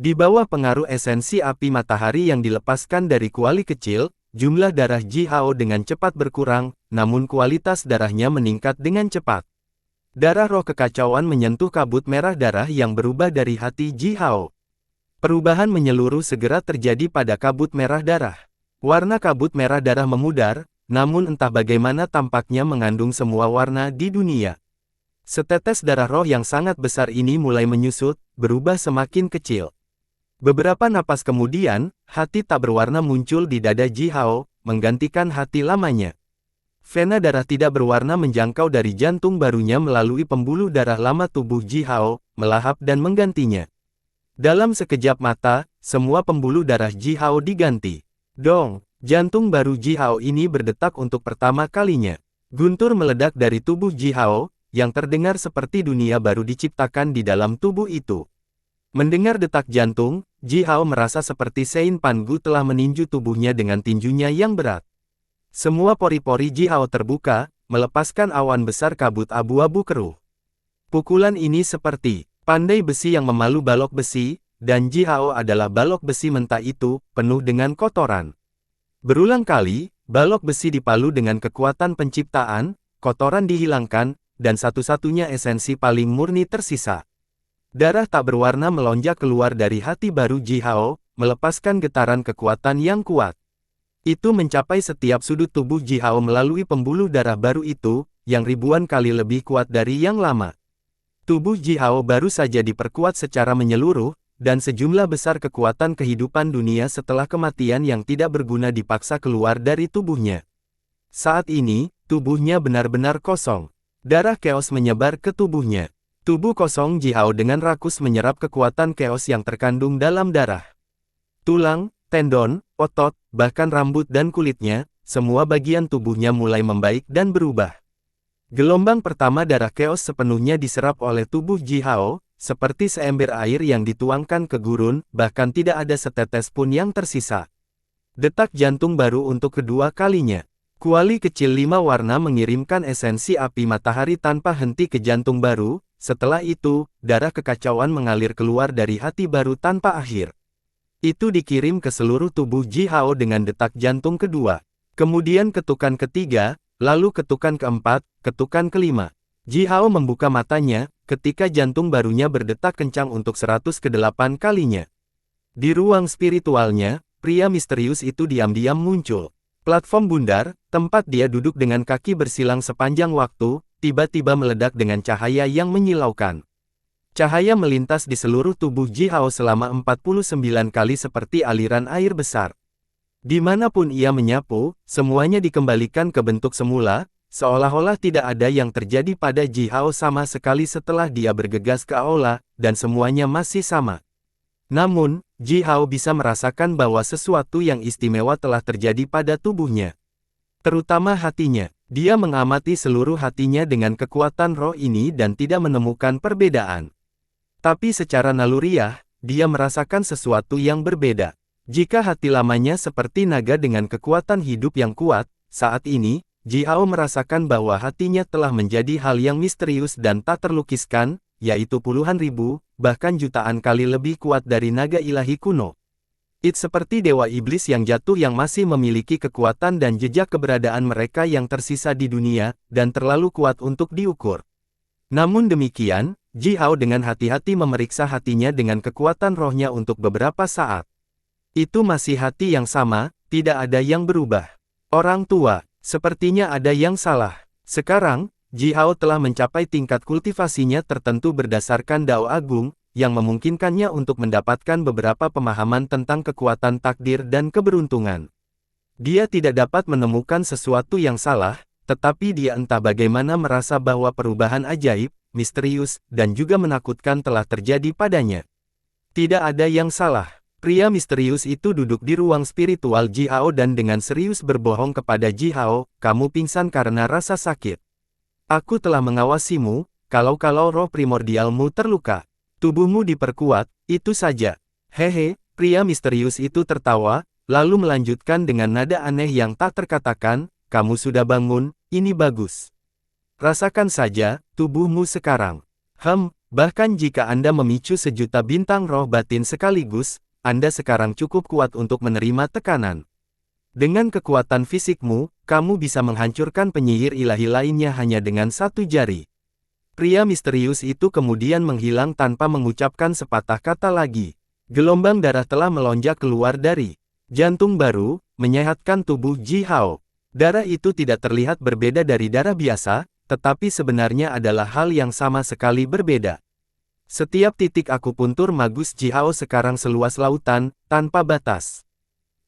Speaker 1: Di bawah pengaruh esensi api matahari yang dilepaskan dari kuali kecil, jumlah darah Ji Hao dengan cepat berkurang, namun kualitas darahnya meningkat dengan cepat. Darah roh kekacauan menyentuh kabut merah darah yang berubah dari hati Ji Hao. Perubahan menyeluruh segera terjadi pada kabut merah darah. Warna kabut merah darah memudar, namun entah bagaimana tampaknya mengandung semua warna di dunia. Setetes darah roh yang sangat besar ini mulai menyusut, berubah semakin kecil. Beberapa napas kemudian, hati tak berwarna muncul di dada Ji Hao, menggantikan hati lamanya. Vena darah tidak berwarna menjangkau dari jantung barunya melalui pembuluh darah lama tubuh Ji Hao, melahap dan menggantinya. Dalam sekejap mata, semua pembuluh darah Ji Hao diganti. Dong! Jantung baru Ji Hao ini berdetak untuk pertama kalinya. Guntur meledak dari tubuh Ji Hao, yang terdengar seperti dunia baru diciptakan di dalam tubuh itu. Mendengar detak jantung, Ji Hao merasa seperti Sein Pangu telah meninju tubuhnya dengan tinjunya yang berat. Semua pori-pori Ji Hao terbuka, melepaskan awan besar kabut abu-abu keruh. Pukulan ini seperti pandai besi yang memalu balok besi, dan Ji Hao adalah balok besi mentah itu, penuh dengan kotoran. Berulang kali, balok besi dipalu dengan kekuatan penciptaan, kotoran dihilangkan, dan satu-satunya esensi paling murni tersisa. Darah tak berwarna melonjak keluar dari hati baru Ji Hao, melepaskan getaran kekuatan yang kuat. Itu mencapai setiap sudut tubuh Ji Hao melalui pembuluh darah baru itu, yang ribuan kali lebih kuat dari yang lama. Tubuh Ji Hao baru saja diperkuat secara menyeluruh, dan sejumlah besar kekuatan kehidupan dunia setelah kematian yang tidak berguna dipaksa keluar dari tubuhnya. Saat ini, tubuhnya benar-benar kosong. Darah Chaos menyebar ke tubuhnya. Tubuh kosong Ji Hao dengan rakus menyerap kekuatan Chaos yang terkandung dalam darah. Tulang, tendon, otot, bahkan rambut dan kulitnya, semua bagian tubuhnya mulai membaik dan berubah. Gelombang pertama darah Chaos sepenuhnya diserap oleh tubuh Ji Hao, seperti seember air yang dituangkan ke gurun, bahkan tidak ada setetes pun yang tersisa. Detak jantung baru untuk kedua kalinya. Kuali kecil 5 warna mengirimkan esensi api matahari tanpa henti ke jantung baru. Setelah itu, darah kekacauan mengalir keluar dari hati baru tanpa akhir. Itu dikirim ke seluruh tubuh Ji Hao dengan detak jantung kedua. Kemudian ketukan ketiga, lalu ketukan keempat, ketukan kelima. Ji Hao membuka matanya, ketika jantung barunya berdetak kencang untuk 108 kalinya. Di ruang spiritualnya, pria misterius itu diam-diam muncul. Platform bundar, tempat dia duduk dengan kaki bersilang sepanjang waktu, tiba-tiba meledak dengan cahaya yang menyilaukan. Cahaya melintas di seluruh tubuh Ji Hao selama 49 kali seperti aliran air besar. Dimanapun ia menyapu, semuanya dikembalikan ke bentuk semula, seolah-olah tidak ada yang terjadi pada Ji Hao sama sekali setelah dia bergegas ke aula, dan semuanya masih sama. Namun, Ji Hao bisa merasakan bahwa sesuatu yang istimewa telah terjadi pada tubuhnya. Terutama hatinya. Dia mengamati seluruh hatinya dengan kekuatan roh ini dan tidak menemukan perbedaan. Tapi secara naluriah, dia merasakan sesuatu yang berbeda. Jika hati lamanya seperti naga dengan kekuatan hidup yang kuat, saat ini, Ji Hao merasakan bahwa hatinya telah menjadi hal yang misterius dan tak terlukiskan, yaitu puluhan ribu, bahkan jutaan kali lebih kuat dari naga ilahi kuno. Itu seperti dewa iblis yang jatuh yang masih memiliki kekuatan dan jejak keberadaan mereka yang tersisa di dunia, dan terlalu kuat untuk diukur. Namun demikian, Ji Hao dengan hati-hati memeriksa hatinya dengan kekuatan rohnya untuk beberapa saat. Itu masih hati yang sama, tidak ada yang berubah. Orang tua, sepertinya ada yang salah. Sekarang, Ji Hao telah mencapai tingkat kultivasinya tertentu berdasarkan Dao Agung, yang memungkinkannya untuk mendapatkan beberapa pemahaman tentang kekuatan takdir dan keberuntungan. Dia tidak dapat menemukan sesuatu yang salah, tetapi dia entah bagaimana merasa bahwa perubahan ajaib, misterius, dan juga menakutkan telah terjadi padanya. Tidak ada yang salah. Pria misterius itu duduk di ruang spiritual Ji Hao dan dengan serius berbohong kepada Ji Hao, "Kamu pingsan karena rasa sakit. Aku telah mengawasimu, kalau-kalau roh primordialmu terluka. Tubuhmu diperkuat, itu saja." Hehe, pria misterius itu tertawa, lalu melanjutkan dengan nada aneh yang tak terkatakan, "Kamu sudah bangun, ini bagus. Rasakan saja, tubuhmu sekarang. Bahkan jika Anda memicu sejuta bintang roh batin sekaligus, Anda sekarang cukup kuat untuk menerima tekanan. Dengan kekuatan fisikmu, kamu bisa menghancurkan penyihir ilahi lainnya hanya dengan satu jari." Pria misterius itu kemudian menghilang tanpa mengucapkan sepatah kata lagi. Gelombang darah telah melonjak keluar dari jantung baru, menyehatkan tubuh Ji Hao. Darah itu tidak terlihat berbeda dari darah biasa, tetapi sebenarnya adalah hal yang sama sekali berbeda. Setiap titik akupuntur magus Ji Hao sekarang seluas lautan, tanpa batas.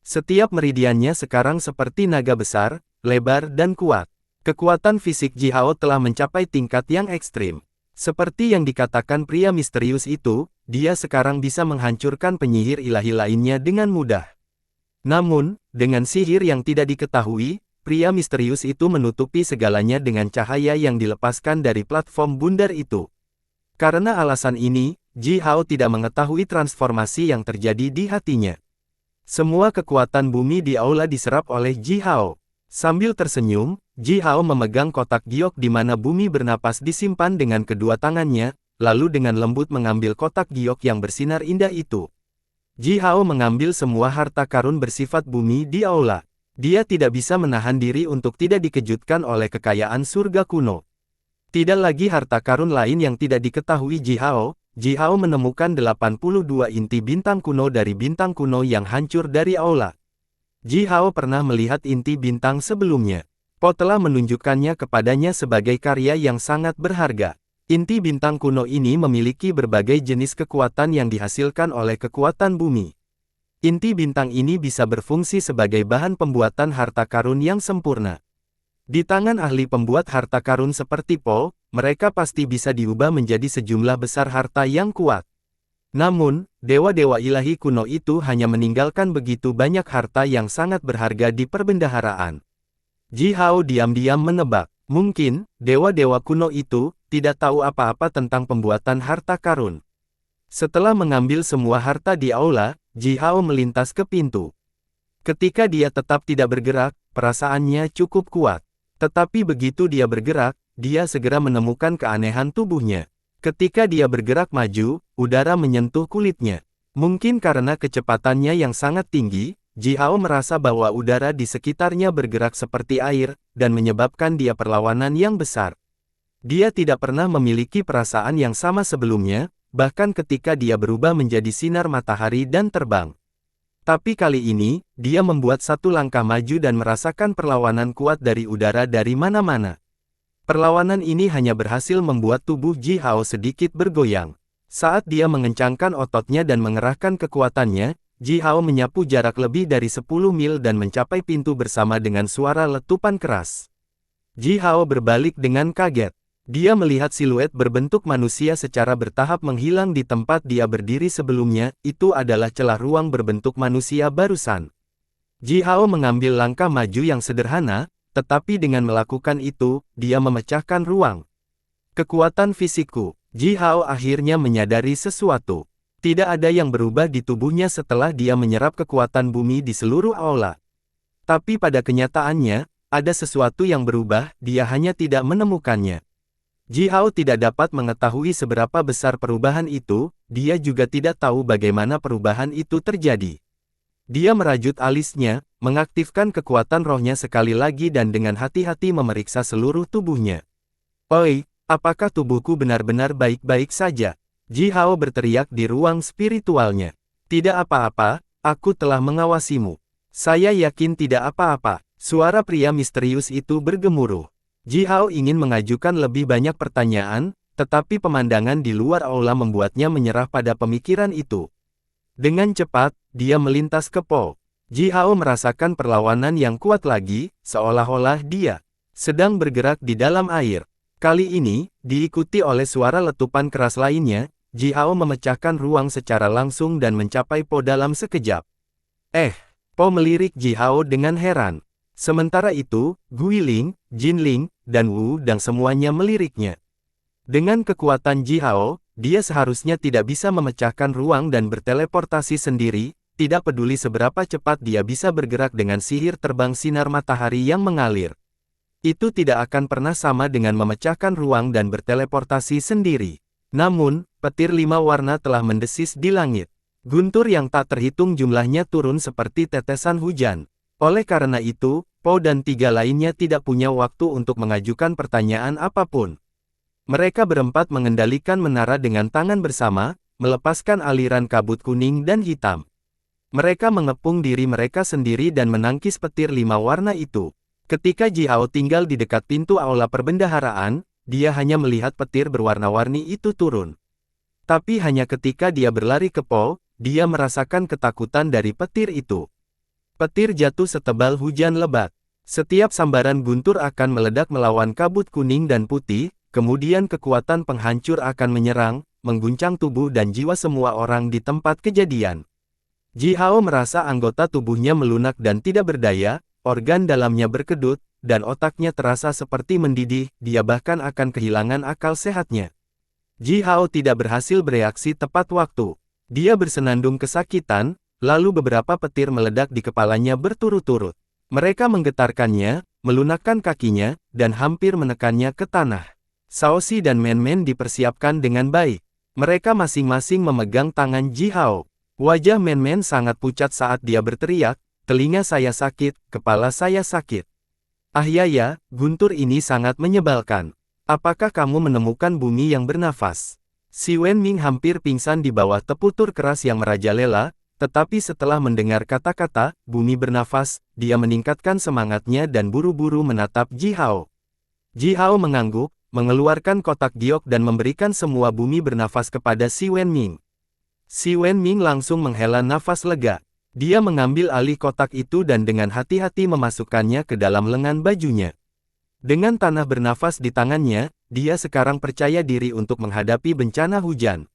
Speaker 1: Setiap meridiannya sekarang seperti naga besar, lebar dan kuat. Kekuatan fisik Ji Hao telah mencapai tingkat yang ekstrim. Seperti yang dikatakan pria misterius itu, dia sekarang bisa menghancurkan penyihir ilahi lainnya dengan mudah. Namun, dengan sihir yang tidak diketahui, pria misterius itu menutupi segalanya dengan cahaya yang dilepaskan dari platform bundar itu. Karena alasan ini, Ji Hao tidak mengetahui transformasi yang terjadi di hatinya. Semua kekuatan bumi di aula diserap oleh Ji Hao. Sambil tersenyum, Ji Hao memegang kotak giok di mana bumi bernapas disimpan dengan kedua tangannya, lalu dengan lembut mengambil kotak giok yang bersinar indah itu. Ji Hao mengambil semua harta karun bersifat bumi di aula. Dia tidak bisa menahan diri untuk tidak dikejutkan oleh kekayaan surga kuno. Tidak lagi harta karun lain yang tidak diketahui Ji Hao menemukan 82 inti bintang kuno dari bintang kuno yang hancur dari aula. Ji Hao pernah melihat inti bintang sebelumnya. Po telah menunjukkannya kepadanya sebagai karya yang sangat berharga. Inti bintang kuno ini memiliki berbagai jenis kekuatan yang dihasilkan oleh kekuatan bumi. Inti bintang ini bisa berfungsi sebagai bahan pembuatan harta karun yang sempurna. Di tangan ahli pembuat harta karun seperti Po, mereka pasti bisa diubah menjadi sejumlah besar harta yang kuat. Namun, dewa-dewa ilahi kuno itu hanya meninggalkan begitu banyak harta yang sangat berharga di perbendaharaan. Ji Hao diam-diam menebak, mungkin, dewa-dewa kuno itu tidak tahu apa-apa tentang pembuatan harta karun. Setelah mengambil semua harta di aula, Ji Hao melintas ke pintu. Ketika dia tetap tidak bergerak, perasaannya cukup kuat. Tetapi begitu dia bergerak, dia segera menemukan keanehan tubuhnya. Ketika dia bergerak maju, udara menyentuh kulitnya. Mungkin karena kecepatannya yang sangat tinggi, Ji Hao merasa bahwa udara di sekitarnya bergerak seperti air, dan menyebabkan dia perlawanan yang besar. Dia tidak pernah memiliki perasaan yang sama sebelumnya, bahkan ketika dia berubah menjadi sinar matahari dan terbang. Tapi kali ini, dia membuat satu langkah maju dan merasakan perlawanan kuat dari udara dari mana-mana. Perlawanan ini hanya berhasil membuat tubuh Ji Hao sedikit bergoyang. Saat dia mengencangkan ototnya dan mengerahkan kekuatannya, Ji Hao menyapu jarak lebih dari 10 mil dan mencapai pintu bersama dengan suara letupan keras. Ji Hao berbalik dengan kaget. Dia melihat siluet berbentuk manusia secara bertahap menghilang di tempat dia berdiri sebelumnya, itu adalah celah ruang berbentuk manusia barusan. Ji Hao mengambil langkah maju yang sederhana, tetapi dengan melakukan itu, dia memecahkan ruang. Kekuatan fisikku. Ji Hao akhirnya menyadari sesuatu. Tidak ada yang berubah di tubuhnya setelah dia menyerap kekuatan bumi di seluruh aula. Tapi pada kenyataannya, ada sesuatu yang berubah, dia hanya tidak menemukannya. Ji Hao tidak dapat mengetahui seberapa besar perubahan itu, dia juga tidak tahu bagaimana perubahan itu terjadi. Dia merajut alisnya, mengaktifkan kekuatan rohnya sekali lagi dan dengan hati-hati memeriksa seluruh tubuhnya. "Oi, apakah tubuhku benar-benar baik-baik saja?" Ji Hao berteriak di ruang spiritualnya. "Tidak apa-apa, aku telah mengawasimu. Saya yakin tidak apa-apa. Suara pria misterius itu bergemuruh. Ji Hao ingin mengajukan lebih banyak pertanyaan, tetapi pemandangan di luar aula membuatnya menyerah pada pemikiran itu. Dengan cepat, dia melintas ke Po. Ji Hao merasakan perlawanan yang kuat lagi, seolah-olah dia sedang bergerak di dalam air. Kali ini, diikuti oleh suara letupan keras lainnya, Ji Hao memecahkan ruang secara langsung dan mencapai Po dalam sekejap. Po melirik Ji Hao dengan heran. Sementara itu, Guiling, Jinling, dan Wu Dang semuanya meliriknya. Dengan kekuatan Ji Hao, dia seharusnya tidak bisa memecahkan ruang dan berteleportasi sendiri, tidak peduli seberapa cepat dia bisa bergerak dengan sihir terbang sinar matahari yang mengalir. Itu tidak akan pernah sama dengan memecahkan ruang dan berteleportasi sendiri. Namun, petir 5 warna telah mendesis di langit. Guntur yang tak terhitung jumlahnya turun seperti tetesan hujan. Oleh karena itu, Po dan 3 lainnya tidak punya waktu untuk mengajukan pertanyaan apapun. Mereka berempat mengendalikan menara dengan tangan bersama, melepaskan aliran kabut kuning dan hitam. Mereka mengepung diri mereka sendiri dan menangkis petir 5 warna itu. Ketika Ji Hao tinggal di dekat pintu aula perbendaharaan, dia hanya melihat petir berwarna-warni itu turun. Tapi hanya ketika dia berlari ke Po, dia merasakan ketakutan dari petir itu. Petir jatuh setebal hujan lebat. Setiap sambaran guntur akan meledak melawan kabut kuning dan putih, kemudian kekuatan penghancur akan menyerang, mengguncang tubuh dan jiwa semua orang di tempat kejadian. Ji Hao merasa anggota tubuhnya melunak dan tidak berdaya, organ dalamnya berkedut, dan otaknya terasa seperti mendidih, dia bahkan akan kehilangan akal sehatnya. Ji Hao tidak berhasil bereaksi tepat waktu. Dia bersenandung kesakitan, lalu beberapa petir meledak di kepalanya berturut-turut. Mereka menggetarkannya, melunakkan kakinya, dan hampir menekannya ke tanah. Shaoxi dan Men Men dipersiapkan dengan baik. Mereka masing-masing memegang tangan Ji Hao. Wajah Men Men sangat pucat saat dia berteriak, "Telinga saya sakit, kepala saya sakit. Ah ya, guntur ini sangat menyebalkan. Apakah kamu menemukan bumi yang bernafas?" Si Wenming hampir pingsan di bawah teputur keras yang merajalela, tetapi setelah mendengar kata-kata, bumi bernafas, dia meningkatkan semangatnya dan buru-buru menatap Ji Hao. Ji Hao mengangguk, mengeluarkan kotak giok dan memberikan semua bumi bernafas kepada Si Wenming. Si Wenming langsung menghela nafas lega. Dia mengambil alih kotak itu dan dengan hati-hati memasukkannya ke dalam lengan bajunya. Dengan tanah bernafas di tangannya, dia sekarang percaya diri untuk menghadapi bencana hujan.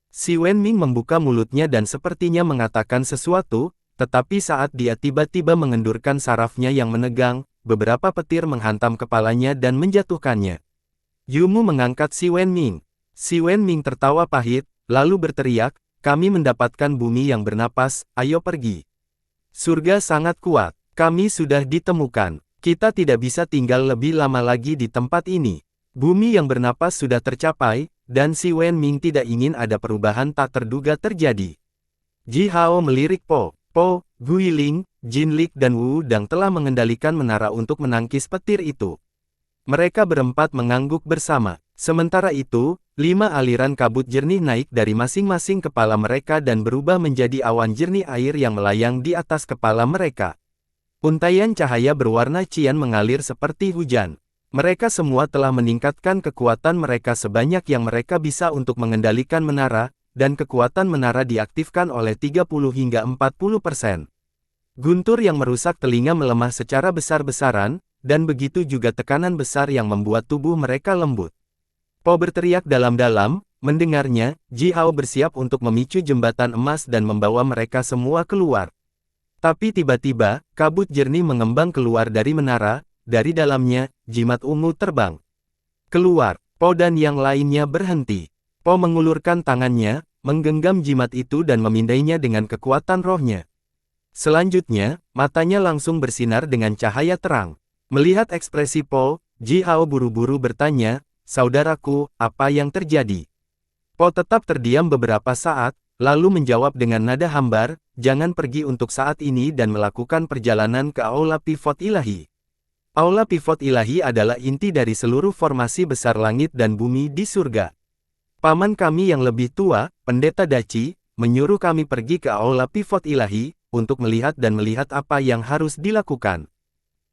Speaker 1: Si Wenming membuka mulutnya dan sepertinya mengatakan sesuatu, tetapi saat dia tiba-tiba mengendurkan sarafnya yang menegang, beberapa petir menghantam kepalanya dan menjatuhkannya. Yumu mengangkat Si Wenming. Si Wenming tertawa pahit, lalu berteriak, "Kami mendapatkan bumi yang bernapas, ayo pergi. Surga sangat kuat, kami sudah ditemukan. Kita tidak bisa tinggal lebih lama lagi di tempat ini. Bumi yang bernapas sudah tercapai, dan Si Wenming tidak ingin ada perubahan tak terduga terjadi." Ji Hao melirik Po, Guiling, Jinlik dan Wu Dang telah mengendalikan menara untuk menangkis petir itu. Mereka berempat mengangguk bersama. Sementara itu, 5 aliran kabut jernih naik dari masing-masing kepala mereka dan berubah menjadi awan jernih air yang melayang di atas kepala mereka. Untaian cahaya berwarna cian mengalir seperti hujan. Mereka semua telah meningkatkan kekuatan mereka sebanyak yang mereka bisa untuk mengendalikan menara, dan kekuatan menara diaktifkan oleh 30 hingga 40%. Guntur yang merusak telinga melemah secara besar-besaran, dan begitu juga tekanan besar yang membuat tubuh mereka lembut. Po berteriak dalam-dalam, mendengarnya, Ji Hao bersiap untuk memicu jembatan emas dan membawa mereka semua keluar. Tapi tiba-tiba, kabut jernih mengembang keluar dari menara, dari dalamnya, jimat ungu terbang keluar. Po dan yang lainnya berhenti. Po mengulurkan tangannya, menggenggam jimat itu dan memindainya dengan kekuatan rohnya. Selanjutnya, matanya langsung bersinar dengan cahaya terang. Melihat ekspresi Po, Ji Hao buru-buru bertanya, "Saudaraku, apa yang terjadi?" Po tetap terdiam beberapa saat, lalu menjawab dengan nada hambar, "Jangan pergi untuk saat ini dan melakukan perjalanan ke Aula Pivot Ilahi. Aula Pivot Ilahi adalah inti dari seluruh formasi besar langit dan bumi di surga. Paman kami yang lebih tua, Pendeta Daci, menyuruh kami pergi ke Aula Pivot Ilahi, untuk melihat dan melihat apa yang harus dilakukan.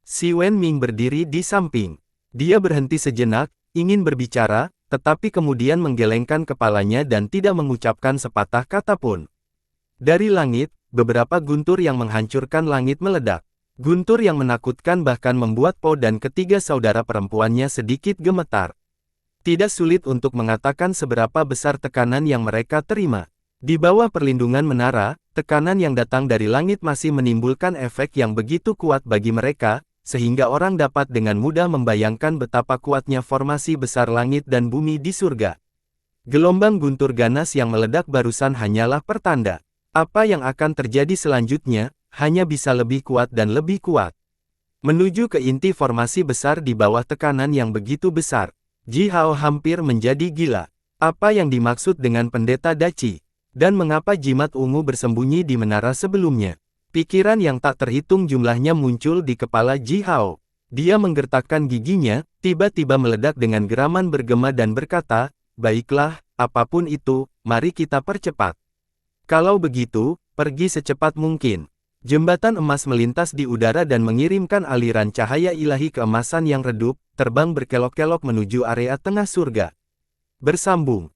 Speaker 1: Si Wenming berdiri di samping. Dia berhenti sejenak, ingin berbicara, tetapi kemudian menggelengkan kepalanya dan tidak mengucapkan sepatah kata pun. Dari langit, beberapa guntur yang menghancurkan langit meledak. Guntur yang menakutkan bahkan membuat Po dan ketiga saudara perempuannya sedikit gemetar. Tidak sulit untuk mengatakan seberapa besar tekanan yang mereka terima. Di bawah perlindungan menara, tekanan yang datang dari langit masih menimbulkan efek yang begitu kuat bagi mereka, sehingga orang dapat dengan mudah membayangkan betapa kuatnya formasi besar langit dan bumi di surga. Gelombang guntur ganas yang meledak barusan hanyalah pertanda. Apa yang akan terjadi selanjutnya, hanya bisa lebih kuat dan lebih kuat. Menuju ke inti formasi besar di bawah tekanan yang begitu besar, Ji Hao hampir menjadi gila. Apa yang dimaksud dengan pendeta Daci? Dan mengapa jimat ungu bersembunyi di menara sebelumnya? Pikiran yang tak terhitung jumlahnya muncul di kepala Ji Hao. Dia menggertakkan giginya, tiba-tiba meledak dengan geraman bergema dan berkata, "Baiklah, apapun itu, mari kita percepat. Kalau begitu, pergi secepat mungkin." Jembatan emas melintas di udara dan mengirimkan aliran cahaya ilahi keemasan yang redup, terbang berkelok-kelok menuju area tengah surga. Bersambung.